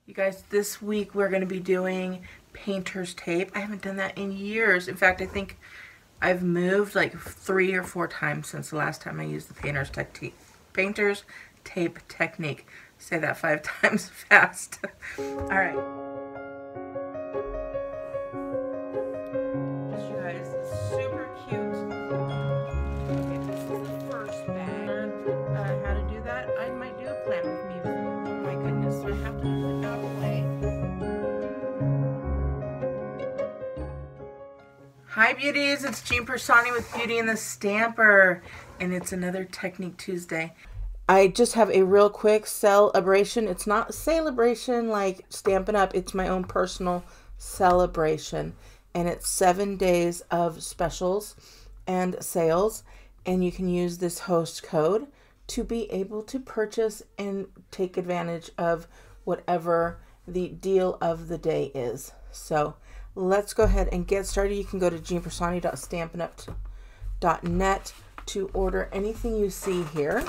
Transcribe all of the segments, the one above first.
You guys, this week we're going to be doing painter's tape. I haven't done that in years. In fact, I think I've moved like 3 or 4 times since the last time I used the painter's tape technique. Say that 5 times fast. All right. You guys, super cute. Okay, this is the first bag. How to do that? I might do a plan with me. Oh my goodness, I have to put it out of the way. Hi beauties, it's Jean Piersanti with Beauty and the Stamper, and it's another Technique Tuesday. I just have a real quick celebration. It's not a celebration like Stampin' Up, it's my own personal celebration. And it's 7 days of specials and sales, and you can use this host code to be able to purchase and take advantage of whatever the deal of the day is. So let's go ahead and get started. You can go to jeanpiersanti.stampinup.net to order anything you see here.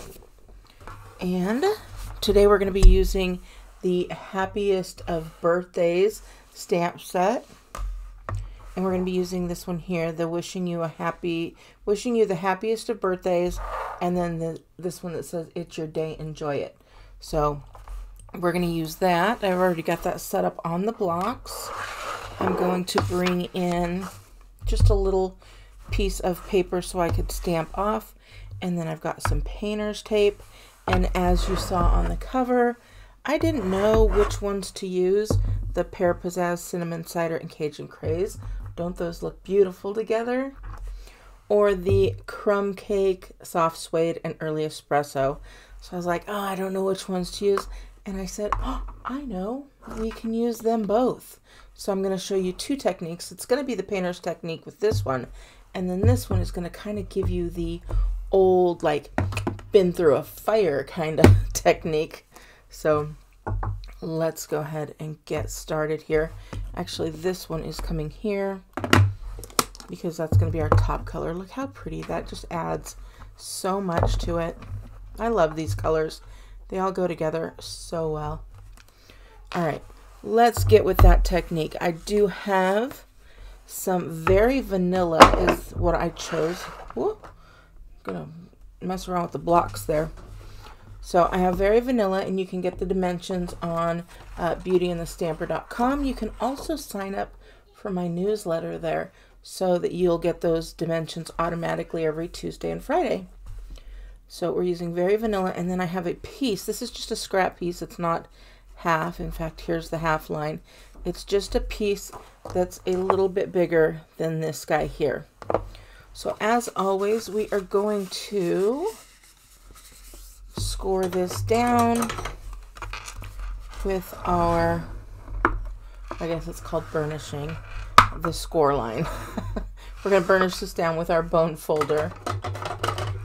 And today we're going to be using the Happiest of Birthdays stamp set. And we're going to be using this one here, the wishing you the happiest of birthdays, and then this one that says it's your day, enjoy it. So we're going to use that. I've already got that set up on the blocks. I'm going to bring in just a little piece of paper so I could stamp off, and then I've got some painter's tape. And as you saw on the cover, I didn't know which ones to use. The Pear Pizzazz, Cinnamon Cider, and Cajun Craze. Don't those look beautiful together? Or the Crumb Cake, Soft Suede, and Early Espresso. So I was like, oh, I don't know which ones to use. And I said, oh, I know. We can use them both. So I'm going to show you 2 techniques. It's going to be the painter's technique with this one. And then this one is going to kind of give you the old, like, been through a fire kind of technique. So let's go ahead and get started here. Actually, this one is coming here because that's going to be our top color. Look how pretty. That just adds so much to it. I love these colors. They all go together so well. All right, let's get with that technique. I do have some very vanilla is what I chose. Whoop. I'm going to mess around with the blocks there. So I have very vanilla, and you can get the dimensions on BeautyandtheStamper.com. You can also sign up for my newsletter there so that you'll get those dimensions automatically every Tuesday and Friday. So we're using very vanilla, and then I have a piece. This is just a scrap piece. It's not half. In fact, here's the half line. It's just a piece that's a little bit bigger than this guy here. So as always, we are going to score this down with our, I guess it's called burnishing, the score line. We're going to burnish this down with our bone folder.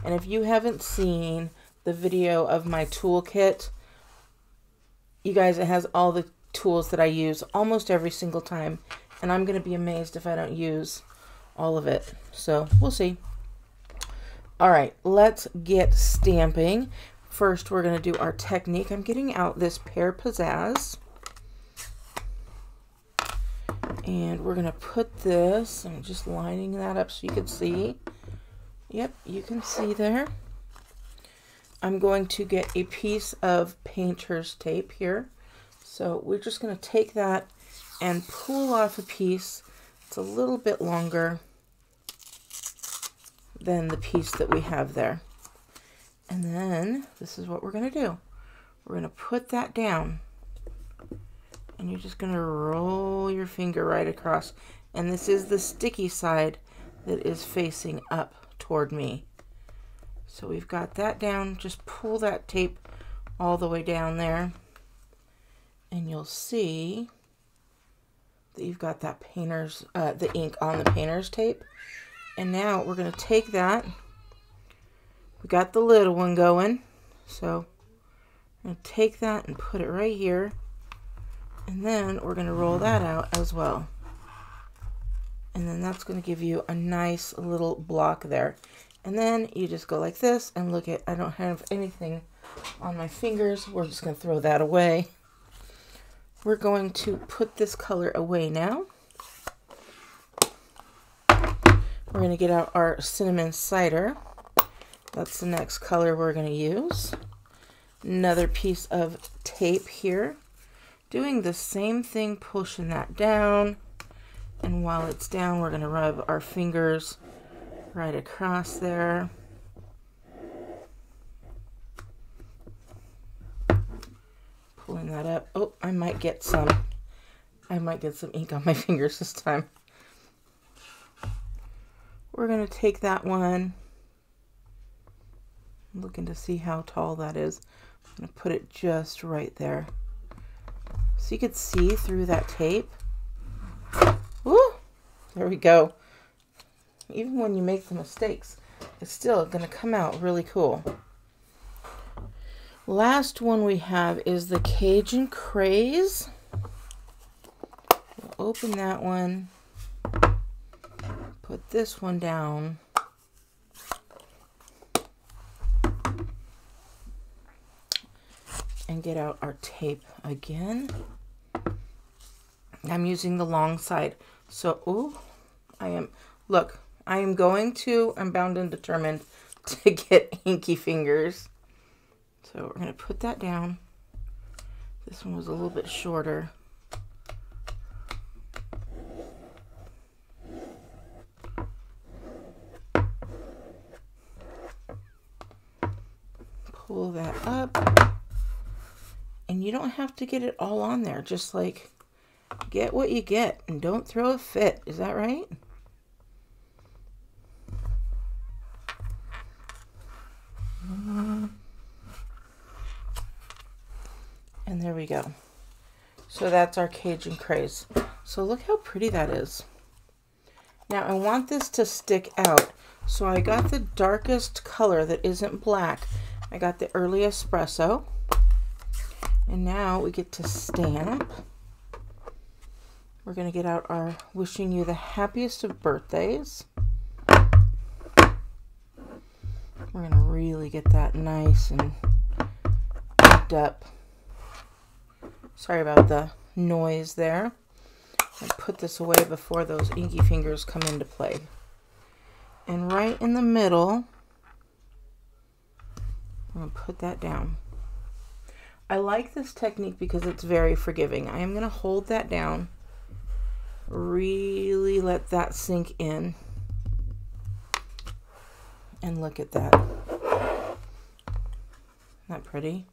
And if you haven't seen the video of my toolkit, you guys, it has all the tools that I use almost every single time. And I'm going to be amazed if I don't use all of it. So we'll see. All right, let's get stamping. First, we're going to do our technique. I'm getting out this Pear Pizzazz. And we're going to put this, I'm just lining that up so you can see. Yep, you can see there. I'm going to get a piece of painter's tape here. So we're just going to take that and pull off a piece. It's a little bit longer than the piece that we have there. And then this is what we're going to do. We're going to put that down. And you're just going to roll your finger right across. And this is the sticky side that is facing up toward me. So we've got that down. Just pull that tape all the way down there. And you'll see that you've got that painter's, the ink on the painter's tape. And now we're going to take that. We got the little one going. So I'm going to take that and put it right here. And then we're going to roll that out as well. And then that's going to give you a nice little block there. And then you just go like this and look at, I don't have anything on my fingers. We're just going to throw that away. we're going to put this color away now. We're going to get out our cinnamon cider. That's the next color we're going to use. Another piece of tape here. Doing the same thing, pushing that down. And while it's down, we're going to rub our fingers right across there. Pulling that up. Oh, I might get some ink on my fingers this time. We're going to take that one. I'm looking to see how tall that is. I'm going to put it just right there. So you could see through that tape. Woo! There we go. Even when you make the mistakes, it's still going to come out really cool. Last one we have is the Cajun Craze. We'll open that one. Put this one down. And get out our tape again. I'm using the long side. So, ooh, I'm bound and determined to get inky fingers. So we're going to put that down. This one was a little bit shorter. Pull that up. And you don't have to get it all on there. Just like, get what you get and don't throw a fit. Is that right? And there we go. So that's our Cajun Craze. So look how pretty that is. Now I want this to stick out. So I got the darkest color that isn't black. I got the early espresso. And now we get to stamp. We're going to get out our wishing you the happiest of birthdays. We're going to really get that nice and inked up. Sorry about the noise there. I'll put this away before those inky fingers come into play. And right in the middle, I'm going to put that down. I like this technique because it's very forgiving. I am going to hold that down. Really let that sink in. And look at that. Isn't that pretty?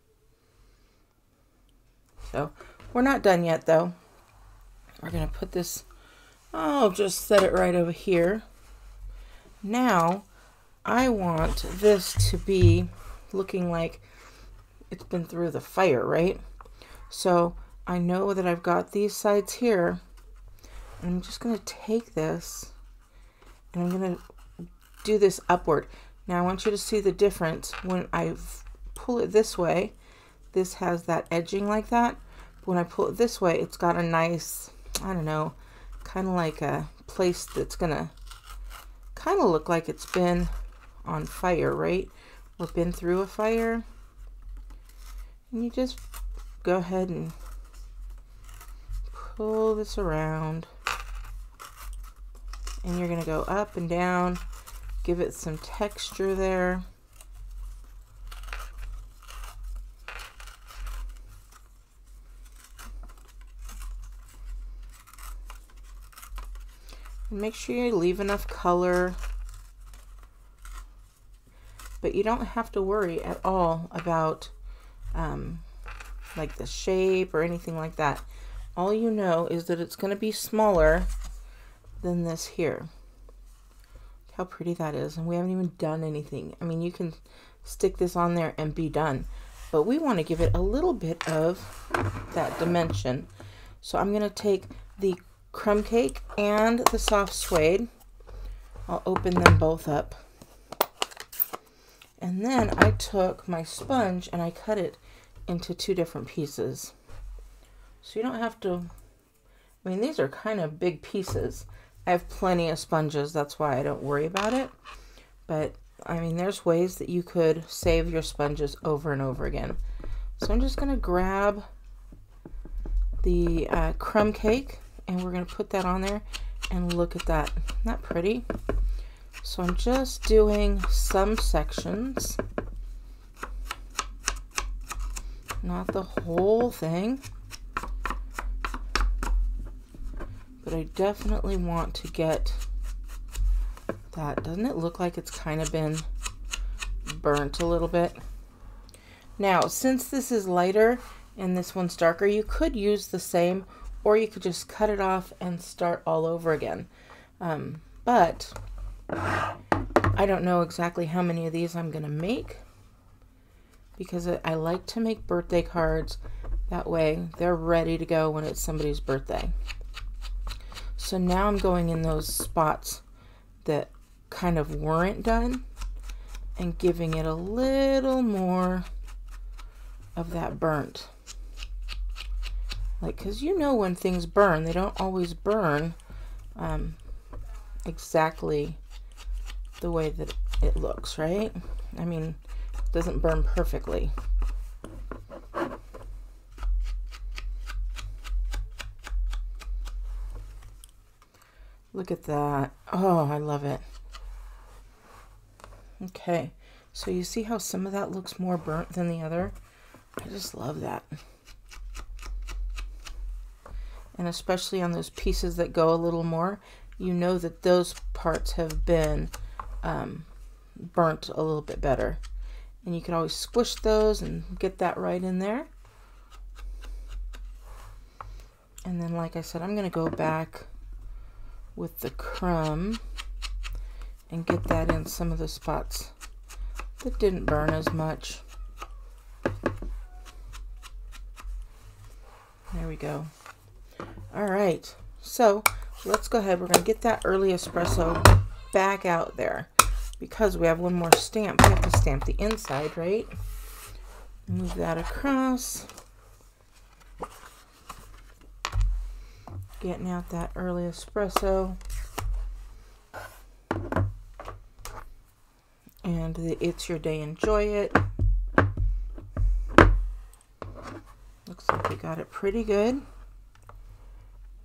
So we're not done yet though. We're going to put this, I'll just set it right over here. Now I want this to be looking like it's been through the fire, right? So I know that I've got these sides here. And I'm just going to take this and I'm going to do this upward. Now I want you to see the difference. When I pull it this way, this has that edging like that. But when I pull it this way, it's got a nice, I don't know, kind of like a place that's going to kind of look like it's been on fire, right? Or been through a fire. And you just go ahead and pull this around. And you're going to go up and down, give it some texture there. And make sure you leave enough color. But you don't have to worry at all about like the shape or anything like that. All you know is that it's going to be smaller than this here. Look how pretty that is. And we haven't even done anything. I mean, you can stick this on there and be done. But we want to give it a little bit of that dimension. So I'm going to take the crumb cake and the soft suede. I'll open them both up. And then I took my sponge and I cut it into 2 different pieces. So you don't have to, I mean, these are kind of big pieces. I have plenty of sponges, that's why I don't worry about it. But, I mean, there's ways that you could save your sponges over and over again. So I'm just going to grab the crumb cake, and we're going to put that on there, and look at that. Isn't that pretty? So I'm just doing some sections, not the whole thing, but I definitely want to get that. Doesn't it look like it's kind of been burnt a little bit? Now, since this is lighter and this one's darker, you could use the same, or you could just cut it off and start all over again. But I don't know exactly how many of these I'm going to make, because I like to make birthday cards. That way they're ready to go when it's somebody's birthday. So now I'm going in those spots that kind of weren't done and giving it a little more of that burnt. Like, because you know when things burn, they don't always burn exactly the way that it looks, right? I mean, it doesn't burn perfectly. Look at that. Oh, I love it. Okay, so you see how some of that looks more burnt than the other? I just love that. And especially on those pieces that go a little more, you know that those parts have been burnt a little bit better. And you can always squish those and get that right in there. And then, like I said, I'm going to go back with the crumb and get that in some of the spots that didn't burn as much. There we go. All right, so let's go ahead. We're going to get that early espresso back out there, because we have one more stamp. We have to stamp the inside, right? Move that across. Getting out that early espresso. And the It's Your Day, Enjoy It. Looks like we got it pretty good.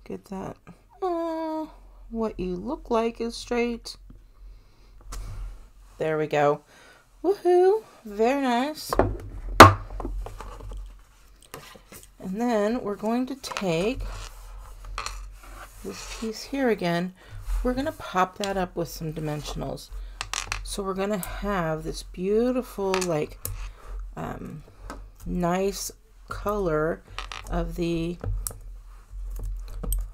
Get that. What you look like is straight. There we go. Woohoo! Very nice. And then we're going to take this piece here again. We're going to pop that up with some dimensionals. So we're going to have this beautiful, like, nice color of the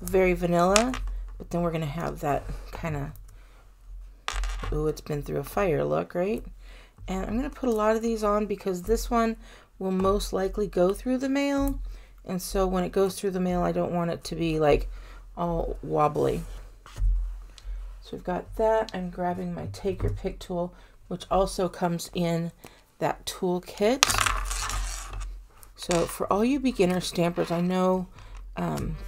very vanilla, but then we're going to have that kind of, ooh, it's been through a fire look, right? And I'm going to put a lot of these on because this one will most likely go through the mail, and so when it goes through the mail, I don't want it to be like all wobbly. So we've got that. I'm grabbing my Take Your Pick tool, which also comes in that tool kit. So for all you beginner stampers, I know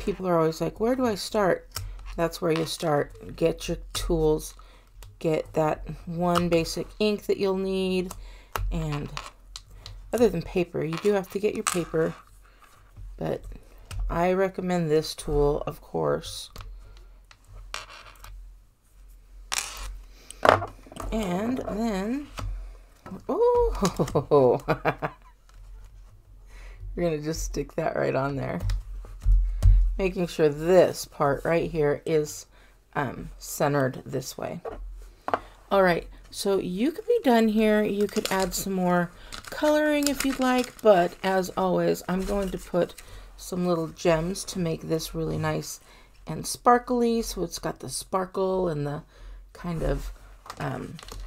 people are always like, where do I start? That's where you start. Get your tools, get that one basic ink that you'll need, and other than paper, you do have to get your paper, but I recommend this tool, of course. And then, oh, we're going to just stick that right on there. Making sure this part right here is centered this way. All right, so you could be done here. You could add some more coloring if you'd like, but as always, I'm going to put some little gems to make this really nice and sparkly. So it's got the sparkle and the kind of,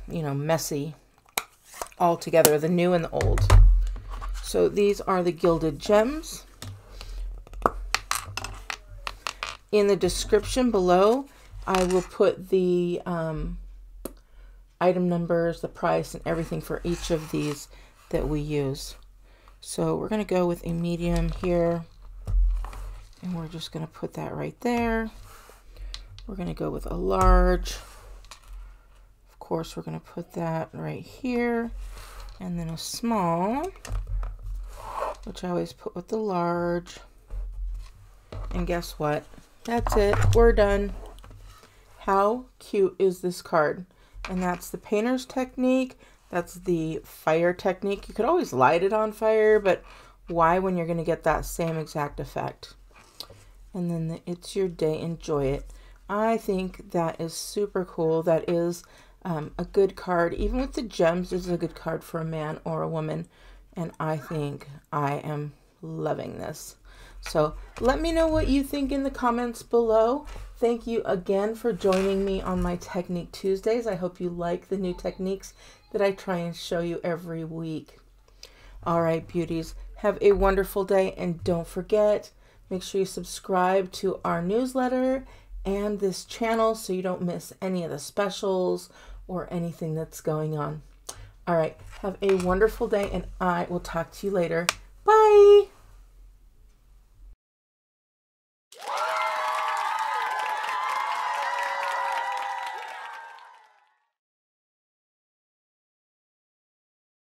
you know, messy all together, the new and the old. So these are the gilded gems. In the description below, I will put the item numbers, the price, and everything for each of these that we use. So we're going to go with a medium here, and we're just going to put that right there. We're going to go with a large. Of course, we're going to put that right here, and then a small, which I always put with the large. And guess what? That's it. We're done. How cute is this card? And that's the painter's technique. That's the fire technique. You could always light it on fire, but why when you're going to get that same exact effect? And then it's your day. Enjoy it. I think that is super cool. That is a good card. Even with the gems, this is a good card for a man or a woman. And I think I am loving this. So let me know what you think in the comments below. Thank you again for joining me on my Technique Tuesdays. I hope you like the new techniques that I try and show you every week. All right, beauties, have a wonderful day. And don't forget, make sure you subscribe to our newsletter and this channel so you don't miss any of the specials or anything that's going on. All right, have a wonderful day, and I will talk to you later. Bye.